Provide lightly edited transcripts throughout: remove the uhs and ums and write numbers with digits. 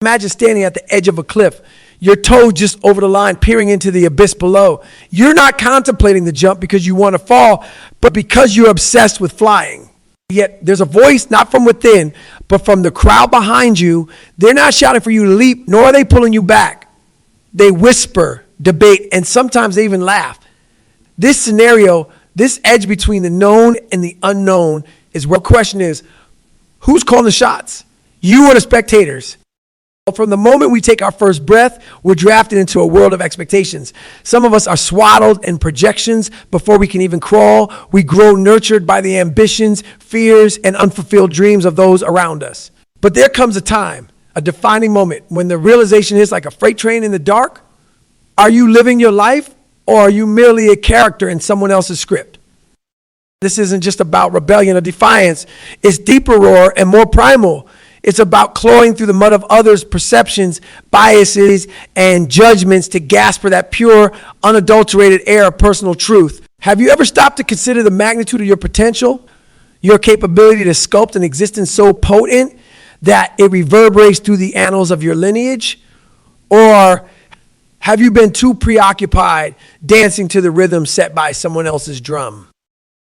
Imagine standing at the edge of a cliff, your toe just over the line, peering into the abyss below. You're not contemplating the jump because you want to fall, but because you're obsessed with flying. Yet there's a voice not from within, but from the crowd behind you. They're not shouting for you to leap, nor are they pulling you back. They whisper, debate, and sometimes they even laugh. This scenario, this edge between the known and the unknown is where the question is, who's calling the shots? You or the spectators? From the moment we take our first breath, we're drafted into a world of expectations. Some of us are swaddled in projections before we can even crawl. We grow nurtured by the ambitions, fears, and unfulfilled dreams of those around us. But there comes a time, a defining moment, when the realization is like a freight train in the dark. Are you living your life, or are you merely a character in someone else's script? This isn't just about rebellion or defiance. It's deeper roar and more primal. It's about clawing through the mud of others' perceptions, biases, and judgments to gasp for that pure, unadulterated air of personal truth. Have you ever stopped to consider the magnitude of your potential, your capability to sculpt an existence so potent that it reverberates through the annals of your lineage? Or have you been too preoccupied dancing to the rhythm set by someone else's drum?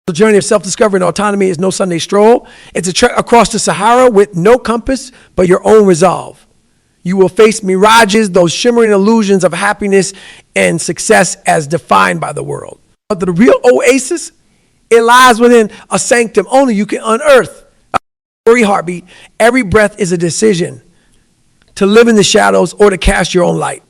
The journey of self-discovery and autonomy is no Sunday stroll. It's a trek across the Sahara with no compass but your own resolve. You will face mirages, those shimmering illusions of happiness and success as defined by the world. But the real oasis, it lies within a sanctum only you can unearth. Every heartbeat, every breath is a decision to live in the shadows or to cast your own light.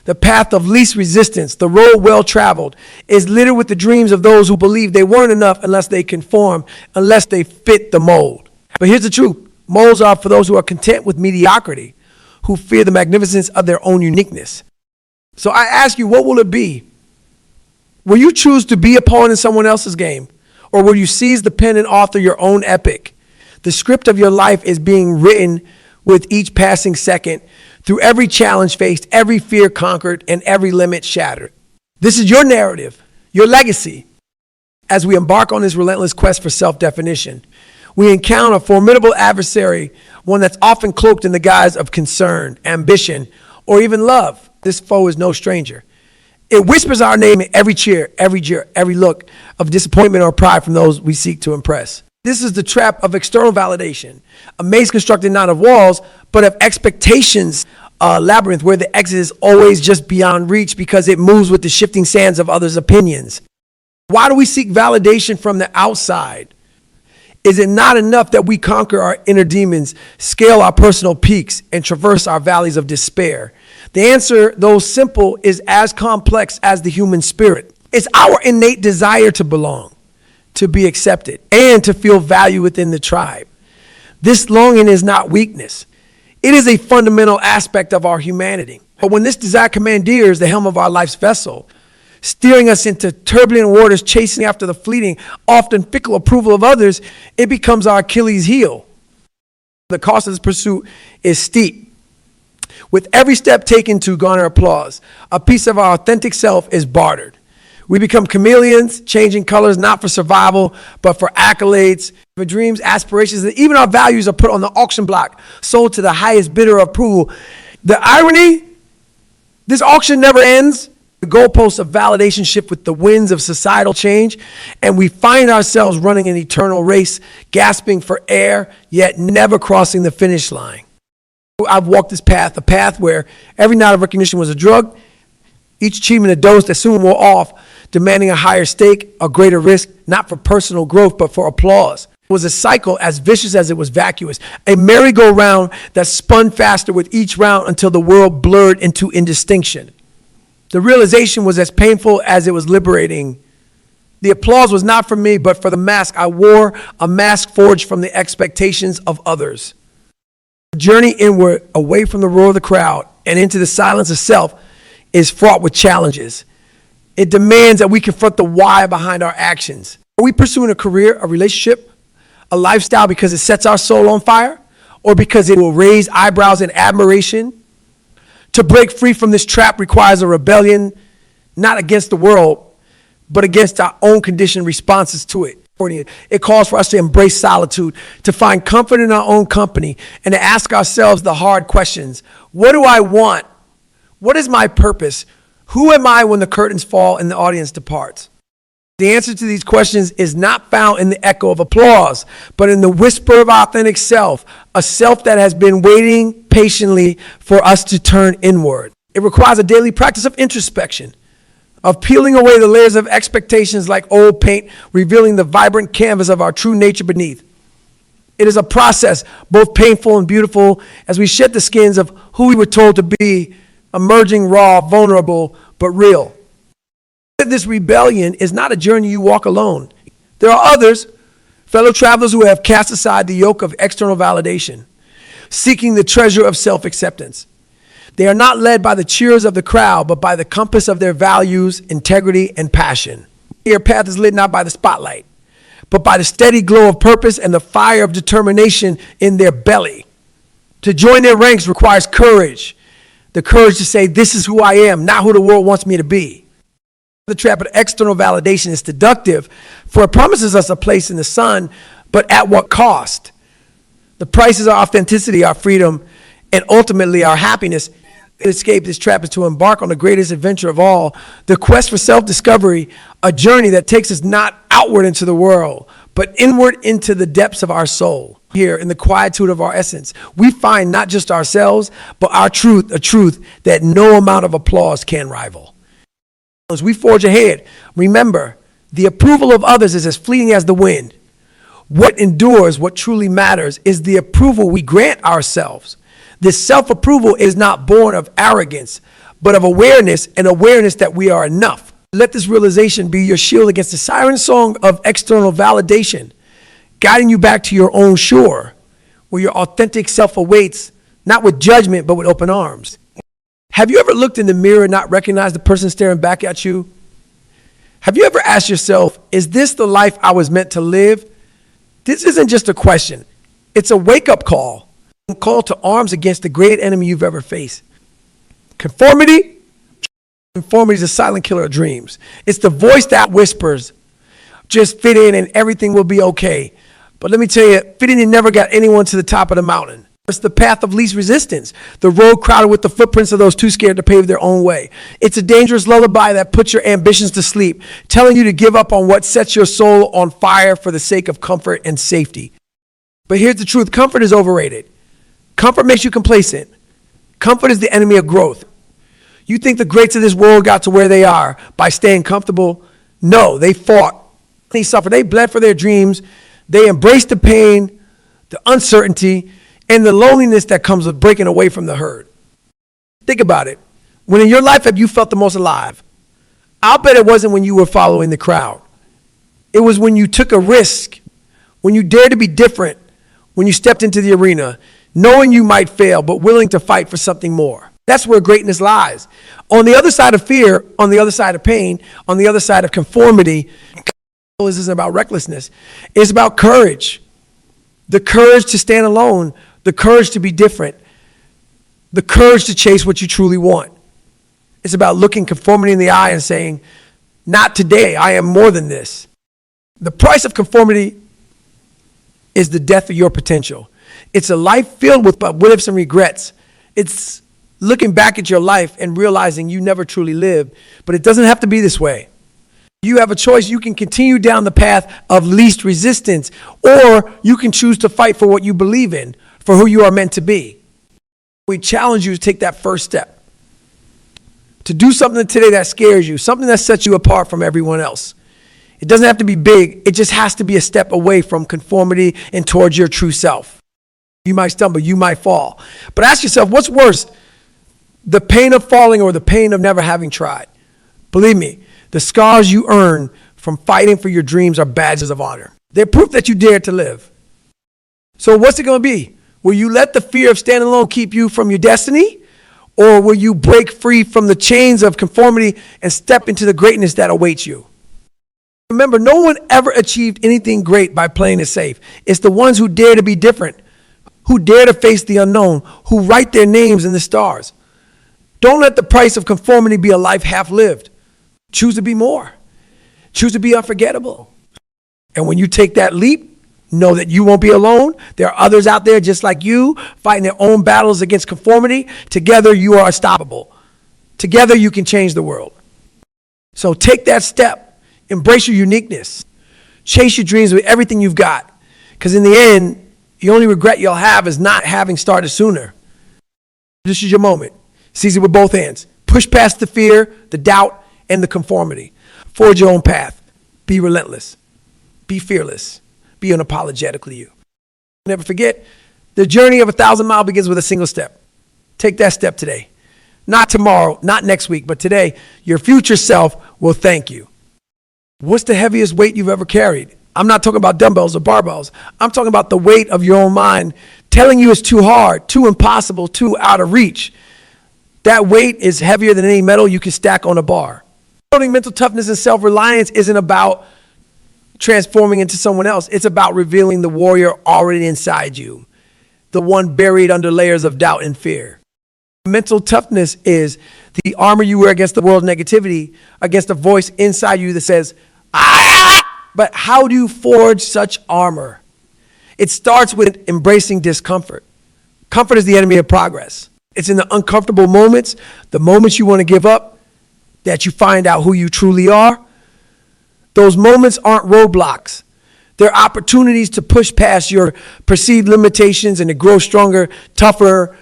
The path of least resistance, the road well traveled, is littered with the dreams of those who believe they weren't enough unless they conform, unless they fit the mold. But here's the truth. Molds are for those who are content with mediocrity, who fear the magnificence of their own uniqueness. So I ask you, what will it be? Will you choose to be a pawn in someone else's game? Or will you seize the pen and author your own epic? The script of your life is being written with each passing second, through every challenge faced, every fear conquered, and every limit shattered. This is your narrative, your legacy. As we embark on this relentless quest for self-definition, we encounter a formidable adversary, one that's often cloaked in the guise of concern, ambition, or even love. This foe is no stranger. It whispers our name in every cheer, every jeer, every look of disappointment or pride from those we seek to impress. This is the trap of external validation, a maze constructed not of walls, but of expectations, a labyrinth where the exit is always just beyond reach because it moves with the shifting sands of others' opinions. Why do we seek validation from the outside? Is it not enough that we conquer our inner demons, scale our personal peaks, and traverse our valleys of despair? The answer, though simple, is as complex as the human spirit. It's our innate desire to belong, to be accepted, and to feel value within the tribe. This longing is not weakness. It is a fundamental aspect of our humanity. But when this desire commandeers the helm of our life's vessel, steering us into turbulent waters, chasing after the fleeting, often fickle approval of others, it becomes our Achilles heel. The cost of this pursuit is steep. With every step taken to garner applause, a piece of our authentic self is bartered. We become chameleons, changing colors not for survival, but for accolades, for dreams, aspirations, and even our values are put on the auction block, sold to the highest bidder of approval. The irony, this auction never ends. The goalposts of validation shift with the winds of societal change, and we find ourselves running an eternal race, gasping for air, yet never crossing the finish line. I've walked this path, a path where every nod of recognition was a drug, each achievement a dose that soon wore off, demanding a higher stake, a greater risk, not for personal growth, but for applause. It was a cycle as vicious as it was vacuous, a merry-go-round that spun faster with each round until the world blurred into indistinction. The realization was as painful as it was liberating. The applause was not for me, but for the mask I wore, a mask forged from the expectations of others. The journey inward, away from the roar of the crowd and into the silence of self, is fraught with challenges. It demands that we confront the why behind our actions. Are we pursuing a career, a relationship, a lifestyle because it sets our soul on fire, or because it will raise eyebrows and admiration? To break free from this trap requires a rebellion, not against the world, but against our own conditioned responses to it. It calls for us to embrace solitude, to find comfort in our own company, and to ask ourselves the hard questions. What do I want? What is my purpose? Who am I when the curtains fall and the audience departs? The answer to these questions is not found in the echo of applause, but in the whisper of authentic self, a self that has been waiting patiently for us to turn inward. It requires a daily practice of introspection, of peeling away the layers of expectations like old paint, revealing the vibrant canvas of our true nature beneath. It is a process, both painful and beautiful, as we shed the skins of who we were told to be, emerging raw, vulnerable, but real. This rebellion is not a journey you walk alone. There are others, fellow travelers who have cast aside the yoke of external validation, seeking the treasure of self-acceptance. They are not led by the cheers of the crowd, but by the compass of their values, integrity, and passion. Their path is lit not by the spotlight, but by the steady glow of purpose and the fire of determination in their belly. To join their ranks requires courage, the courage to say, this is who I am, not who the world wants me to be. The trap of external validation is seductive, for it promises us a place in the sun, but at what cost? The price is our authenticity, our freedom, and ultimately our happiness. To escape this trap is to embark on the greatest adventure of all, the quest for self-discovery, a journey that takes us not outward into the world, but inward into the depths of our soul. Here, in the quietude of our essence, we find not just ourselves, but our truth, a truth that no amount of applause can rival. As we forge ahead, remember, the approval of others is as fleeting as the wind. What endures, what truly matters, is the approval we grant ourselves. This self-approval is not born of arrogance, but of awareness, and awareness that we are enough. Let this realization be your shield against the siren song of external validation, guiding you back to your own shore, where your authentic self awaits, not with judgment, but with open arms. Have you ever looked in the mirror and not recognized the person staring back at you? Have you ever asked yourself, is this the life I was meant to live? This isn't just a question. It's a wake-up call. A call to arms against the great enemy you've ever faced. Conformity? Conformity is a silent killer of dreams. It's the voice that whispers, just fit in and everything will be okay. But let me tell you, fitting in never got anyone to the top of the mountain. It's the path of least resistance, the road crowded with the footprints of those too scared to pave their own way. It's a dangerous lullaby that puts your ambitions to sleep, telling you to give up on what sets your soul on fire for the sake of comfort and safety. But here's the truth, comfort is overrated. Comfort makes you complacent. Comfort is the enemy of growth. You think the greats of this world got to where they are by staying comfortable? No, they fought. They suffered. They bled for their dreams. They embraced the pain, the uncertainty, and the loneliness that comes with breaking away from the herd. Think about it. When in your life have you felt the most alive? I'll bet it wasn't when you were following the crowd. It was when you took a risk, when you dared to be different, when you stepped into the arena, knowing you might fail, but willing to fight for something more. That's where greatness lies. On the other side of fear, on the other side of pain, on the other side of conformity, this isn't about recklessness. It's about courage. The courage to stand alone, the courage to be different, the courage to chase what you truly want. It's about looking conformity in the eye and saying, not today, I am more than this. The price of conformity is the death of your potential. It's a life filled with what ifs and regrets. It's looking back at your life and realizing you never truly lived, but it doesn't have to be this way. You have a choice. You can continue down the path of least resistance, or you can choose to fight for what you believe in, for who you are meant to be. We challenge you to take that first step, to do something today that scares you, something that sets you apart from everyone else. It doesn't have to be big. It just has to be a step away from conformity and towards your true self. You might stumble, you might fall. But ask yourself, what's worse, the pain of falling or the pain of never having tried? Believe me, the scars you earn from fighting for your dreams are badges of honor. They're proof that you dared to live. So what's it going to be? Will you let the fear of standing alone keep you from your destiny? Or will you break free from the chains of conformity and step into the greatness that awaits you? Remember, no one ever achieved anything great by playing it safe. It's the ones who dare to be different, who dare to face the unknown, who write their names in the stars. Don't let the price of conformity be a life half lived. Choose to be more. Choose to be unforgettable. And when you take that leap, know that you won't be alone. There are others out there just like you, fighting their own battles against conformity. Together, you are unstoppable. Together, you can change the world. So take that step. Embrace your uniqueness. Chase your dreams with everything you've got. Because in the end, the only regret you'll have is not having started sooner. This is your moment. Seize it with both hands. Push past the fear, the doubt, and the conformity. Forge your own path. Be relentless. Be fearless. Be unapologetically you. Never forget, the journey of 1,000 miles begins with a single step. Take that step today. Not tomorrow, not next week, but today, your future self will thank you. What's the heaviest weight you've ever carried? I'm not talking about dumbbells or barbells. I'm talking about the weight of your own mind telling you it's too hard, too impossible, too out of reach. That weight is heavier than any metal you can stack on a bar. Building mental toughness and self-reliance isn't about transforming into someone else. It's about revealing the warrior already inside you, the one buried under layers of doubt and fear. Mental toughness is the armor you wear against the world's negativity, against a voice inside you that says, ah! But how do you forge such armor? It starts with embracing discomfort. Comfort is the enemy of progress. It's in the uncomfortable moments, the moments you want to give up, that you find out who you truly are. Those moments aren't roadblocks. They're opportunities to push past your perceived limitations and to grow stronger, tougher.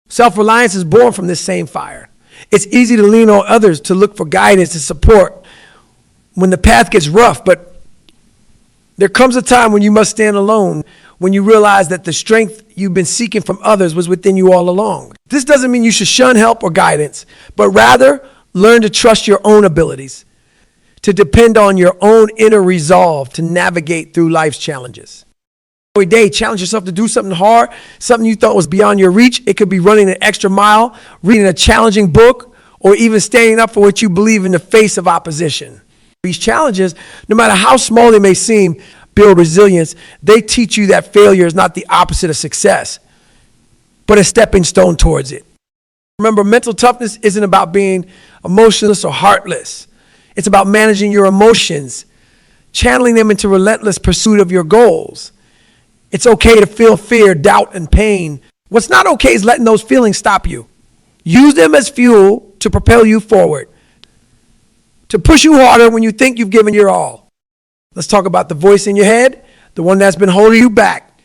Self-reliance is born from this same fire. It's easy to lean on others, to look for guidance and support when the path gets rough, but there comes a time when you must stand alone, when you realize that the strength you've been seeking from others was within you all along. This doesn't mean you should shun help or guidance, but rather learn to trust your own abilities, to depend on your own inner resolve to navigate through life's challenges. Every day, challenge yourself to do something hard, something you thought was beyond your reach. It could be running an extra mile, reading a challenging book, or even standing up for what you believe in the face of opposition. These challenges, no matter how small they may seem, build resilience. They teach you that failure is not the opposite of success, but a stepping stone towards it. Remember, mental toughness isn't about being emotionless or heartless. It's about managing your emotions, channeling them into relentless pursuit of your goals. It's okay to feel fear, doubt, and pain. What's not okay is letting those feelings stop you. Use them as fuel to propel you forward, to push you harder when you think you've given your all. Let's talk about the voice in your head, the one that's been holding you back.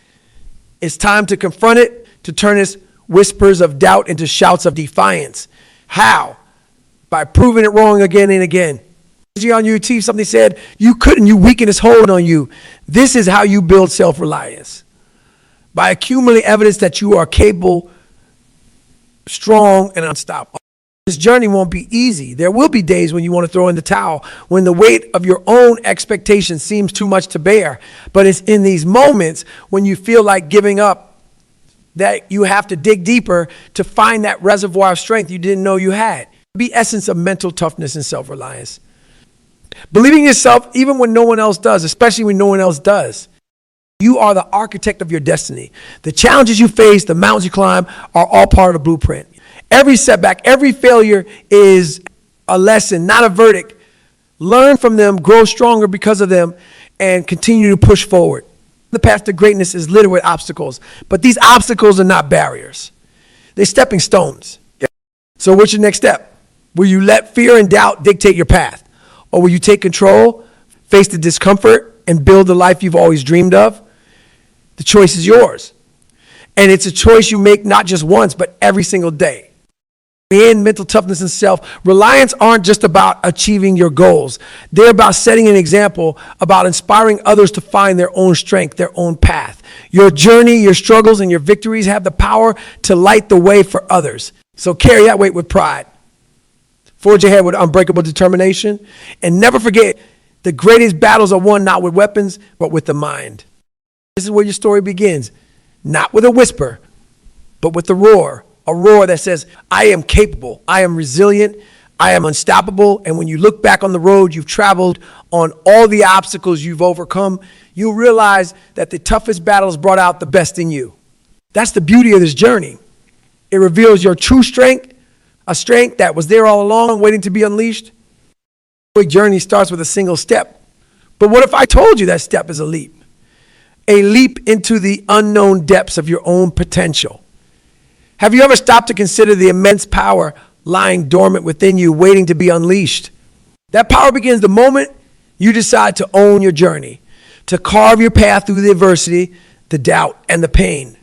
It's time to confront it, to turn its whispers of doubt into shouts of defiance. How? By proving it wrong again and again. On your teeth, something said, you couldn't, you weaken its hold on you. This is how you build self-reliance. By accumulating evidence that you are capable, strong, and unstoppable. This journey won't be easy. There will be days when you want to throw in the towel, when the weight of your own expectations seems too much to bear. But it's in these moments when you feel like giving up that you have to dig deeper to find that reservoir of strength you didn't know you had. The essence of mental toughness and self-reliance. Believing in yourself even when no one else does, especially when no one else does. You are the architect of your destiny. The challenges you face, the mountains you climb are all part of the blueprint. Every setback, every failure is a lesson, not a verdict. Learn from them, grow stronger because of them, and continue to push forward. The path to greatness is littered with obstacles, but these obstacles are not barriers. They're stepping stones. So what's your next step? Will you let fear and doubt dictate your path? Or will you take control, face the discomfort, and build the life you've always dreamed of? The choice is yours. And it's a choice you make not just once, but every single day. In mental toughness and self-reliance aren't just about achieving your goals. They're about setting an example, about inspiring others to find their own strength, their own path. Your journey, your struggles, and your victories have the power to light the way for others. So carry that weight with pride. Forge ahead with unbreakable determination. And never forget, the greatest battles are won not with weapons, but with the mind. This is where your story begins. Not with a whisper, but with a roar that says, I am capable, I am resilient, I am unstoppable. And when you look back on the road you've traveled, on all the obstacles you've overcome, you'll realize that the toughest battles brought out the best in you. That's the beauty of this journey. It reveals your true strength, a strength that was there all along, waiting to be unleashed. The journey starts with a single step. But what if I told you that step is a leap? A leap into the unknown depths of your own potential. Have you ever stopped to consider the immense power lying dormant within you, waiting to be unleashed? That power begins the moment you decide to own your journey, to carve your path through the adversity, the doubt, and the pain.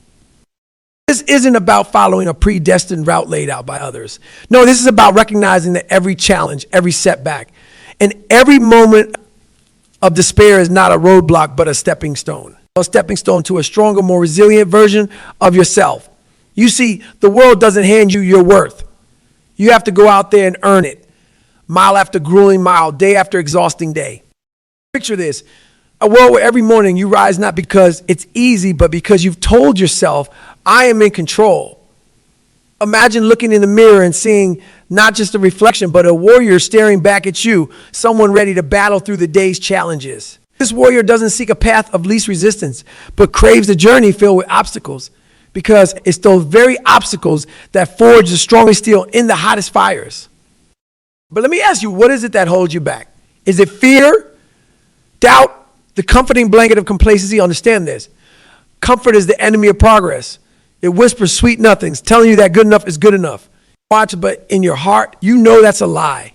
This isn't about following a predestined route laid out by others. No, this is about recognizing that every challenge, every setback, and every moment of despair is not a roadblock, but a stepping stone to a stronger, more resilient version of yourself. You see, the world doesn't hand you your worth. You have to go out there and earn it, mile after grueling mile, day after exhausting day. Picture this, a world where every morning you rise not because it's easy, but because you've told yourself, I am in control. Imagine looking in the mirror and seeing not just a reflection, but a warrior staring back at you, someone ready to battle through the day's challenges. This warrior doesn't seek a path of least resistance, but craves a journey filled with obstacles, because it's those very obstacles that forge the strongest steel in the hottest fires. But let me ask you, what is it that holds you back? Is it fear, doubt, the comforting blanket of complacency? Understand this. Comfort is the enemy of progress. It whispers sweet nothings, telling you that good enough is good enough. Watch, but in your heart, you know that's a lie.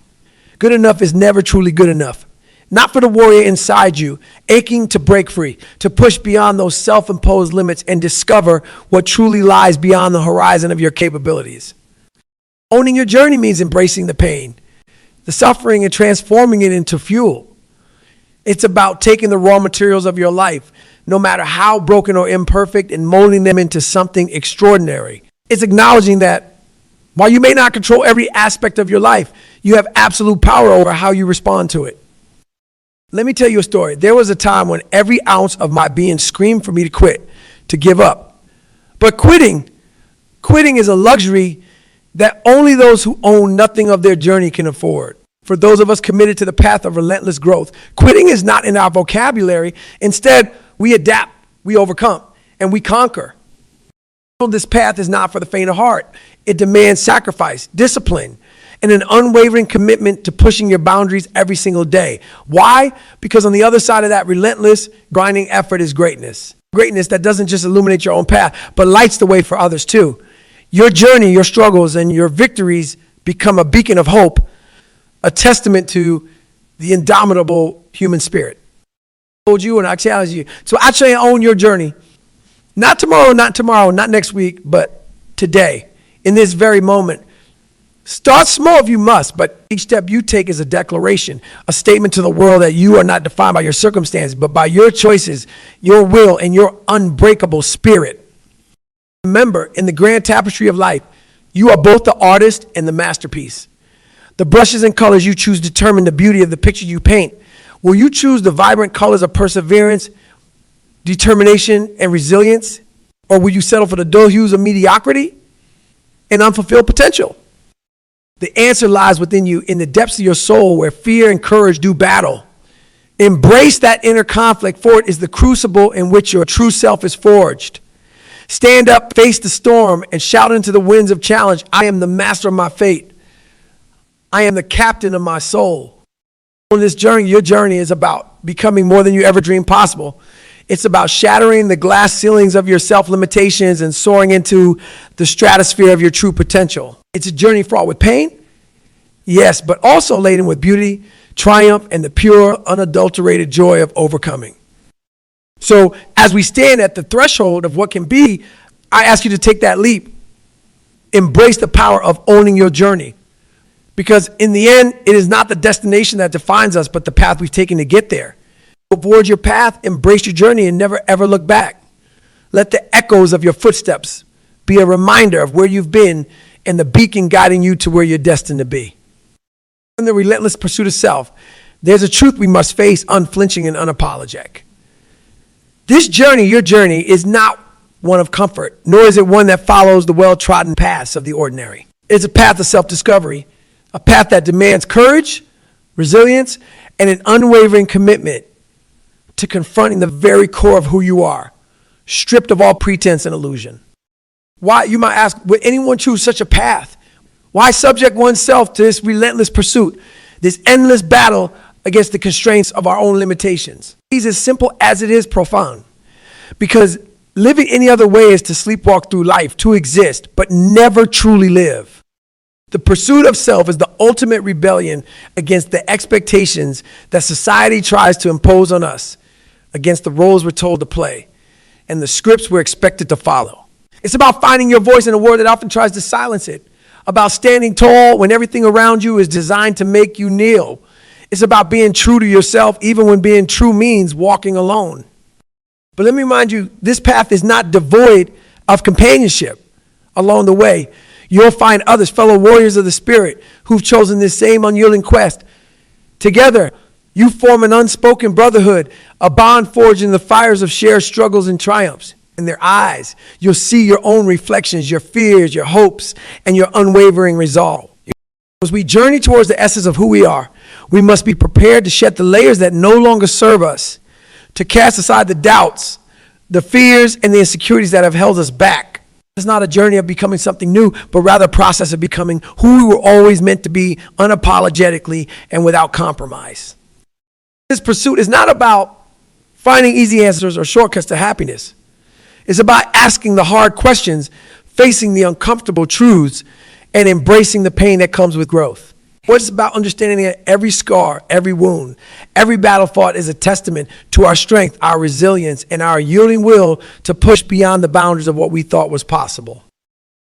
Good enough is never truly good enough. Not for the warrior inside you, aching to break free, to push beyond those self-imposed limits and discover what truly lies beyond the horizon of your capabilities. Owning your journey means embracing the pain, the suffering, and transforming it into fuel. It's about taking the raw materials of your life, no matter how broken or imperfect, and molding them into something extraordinary. It's acknowledging that while you may not control every aspect of your life, you have absolute power over how you respond to it. Let me tell you a story. There was a time when every ounce of my being screamed for me to quit, to give up. But quitting is a luxury that only those who own nothing of their journey can afford. For those of us committed to the path of relentless growth, quitting is not in our vocabulary. Instead, we adapt, we overcome, and we conquer. This path is not for the faint of heart. It demands sacrifice, discipline, and an unwavering commitment to pushing your boundaries every single day. Why? Because on the other side of that relentless, grinding effort is greatness. Greatness that doesn't just illuminate your own path, but lights the way for others too. Your journey, your struggles, and your victories become a beacon of hope, a testament to the indomitable human spirit. I told you and I challenge you. So I say own your journey. Not tomorrow, not next week, but today, in this very moment. Start small if you must, but each step you take is a declaration, a statement to the world that you are not defined by your circumstances, but by your choices, your will, and your unbreakable spirit. Remember, in the grand tapestry of life, you are both the artist and the masterpiece. The brushes and colors you choose determine the beauty of the picture you paint. Will you choose the vibrant colors of perseverance, determination, and resilience? Or will you settle for the dull hues of mediocrity and unfulfilled potential? The answer lies within you, in the depths of your soul, where fear and courage do battle. Embrace that inner conflict, for it is the crucible in which your true self is forged. Stand up, face the storm, and shout into the winds of challenge, I am the master of my fate. I am the captain of my soul. On this journey, your journey is about becoming more than you ever dreamed possible. It's about shattering the glass ceilings of your self-limitations and soaring into the stratosphere of your true potential. It's a journey fraught with pain, yes, but also laden with beauty, triumph, and the pure, unadulterated joy of overcoming. So as we stand at the threshold of what can be, I ask you to take that leap. Embrace the power of owning your journey. Because in the end, it is not the destination that defines us, but the path we've taken to get there. Forge your path, embrace your journey, and never ever look back. Let the echoes of your footsteps be a reminder of where you've been and the beacon guiding you to where you're destined to be. In the relentless pursuit of self, there's a truth we must face unflinching and unapologetic. This journey, your journey, is not one of comfort, nor is it one that follows the well-trodden paths of the ordinary. It's a path of self-discovery, a path that demands courage, resilience, and an unwavering commitment to confronting the very core of who you are, stripped of all pretense and illusion. Why, you might ask, would anyone choose such a path? Why subject oneself to this relentless pursuit, this endless battle against the constraints of our own limitations. It's as simple as it is profound. Because living any other way is to sleepwalk through life, to exist, but never truly live. The pursuit of self is the ultimate rebellion against the expectations that society tries to impose on us, against the roles we're told to play, and the scripts we're expected to follow. It's about finding your voice in a world that often tries to silence it, about standing tall when everything around you is designed to make you kneel. It's about being true to yourself, even when being true means walking alone. But let me remind you, this path is not devoid of companionship along the way. You'll find others, fellow warriors of the Spirit, who've chosen this same unyielding quest. Together, you form an unspoken brotherhood, a bond forged in the fires of shared struggles and triumphs. In their eyes, you'll see your own reflections, your fears, your hopes, and your unwavering resolve. As we journey towards the essence of who we are, we must be prepared to shed the layers that no longer serve us, to cast aside the doubts, the fears, and the insecurities that have held us back. It's not a journey of becoming something new, but rather a process of becoming who we were always meant to be, unapologetically and without compromise. This pursuit is not about finding easy answers or shortcuts to happiness. It's about asking the hard questions, facing the uncomfortable truths, and embracing the pain that comes with growth. It's about understanding that every scar, every wound, every battle fought is a testament to our strength, our resilience, and our yielding will to push beyond the boundaries of what we thought was possible.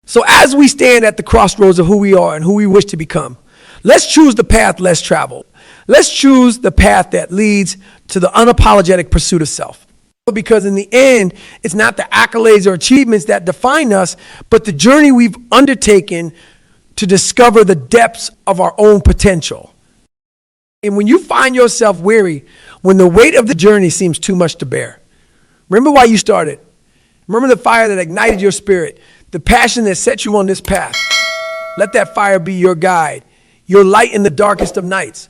So as we stand at the crossroads of who we are and who we wish to become, let's choose the path less traveled. Let's choose the path that leads to the unapologetic pursuit of self. Because in the end, it's not the accolades or achievements that define us, but the journey we've undertaken to discover the depths of our own potential. And when you find yourself weary, when the weight of the journey seems too much to bear, remember why you started. Remember the fire that ignited your spirit, the passion that set you on this path. Let that fire be your guide, your light in the darkest of nights.